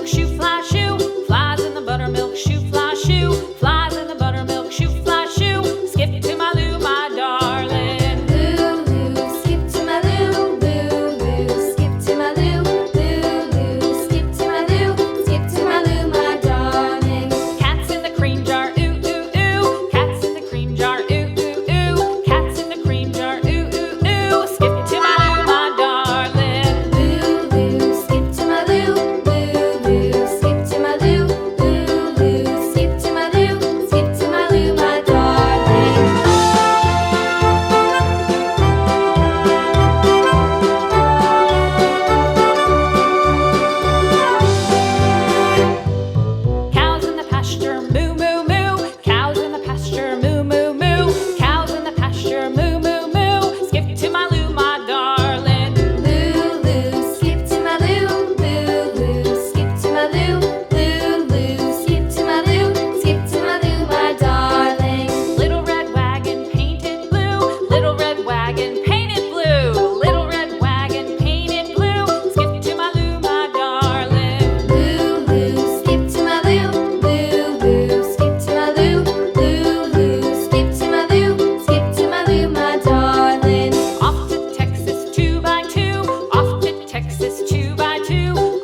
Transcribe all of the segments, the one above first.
buttermilk shoe, fly shoe. Flies in the buttermilk shoe, fly shoe. Flies in the buttermilk shoe, fly shoe. Skip to my Lou, my darling. Lou, skip to my Lou, Lou, skip to my Lou, Lou, skip to my Lou, skip to my Lou, my darling. Cats in the cream jar, ooh, ooh, ooh. Cats in the cream jar, ooh, ooh, ooh. Cats in the cream jar, ooh, ooh, ooh. Skip to my Lou, my darling. Lou, skip to my Lou, Lou, skip to my Lou, Lou, skip to my Lou, skip to my Lou, my darling. Cows in the pasture, moo, moo, moo. Cows in the pasture, moo, moo, moo. Cows in the pasture, moo, moo, moo. Skip to my Lou, my darling. Lou, skip to my Lou, Lou, skip to my Lou, Lou, skip to my Lou, skip to my Lou, my darling. Little red wagon painted blue. Little red wagon painted blue. Little red wagon painted blue. Skip to my Lou, my darling. Lou, skip to my Lou, Lou, skip to my Lou, Lou, skip to my Lou, skip to my Lou, my darling. Off to Texas 2x2. Off to Texas 2x2.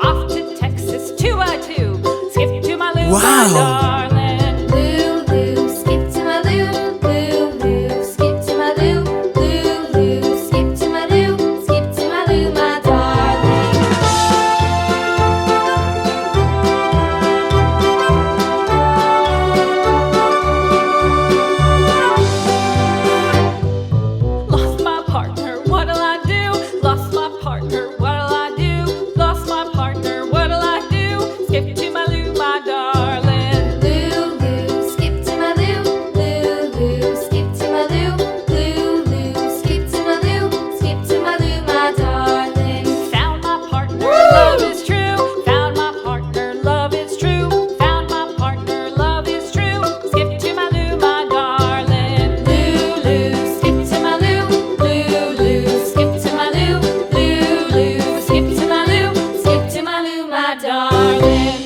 Off to Texas 2x2. Skip to my Lou, my Wow. darling. Lou, skip to my Lou, Lou, skip to my Lou, Lou, skip to my Lou, skip to my Lou, my darling. Lost my partner, what'll I do? Lost my partner, what'll I do? Lost my partner, what'll I do? Skip to my Lou, my darling. Lou, skip to my Lou, Lou, skip to my Lou, Lou, skip to my Lou, skip to my Lou, my darling. Found my partner, love is true. Found my partner, love is true. Found my partner, love is true. Skip to my Lou, my darling. Lou, skip to my Lou. Lou, skip to my Lou. Lou, skip to my Lou. Skip to my Lou, my darling.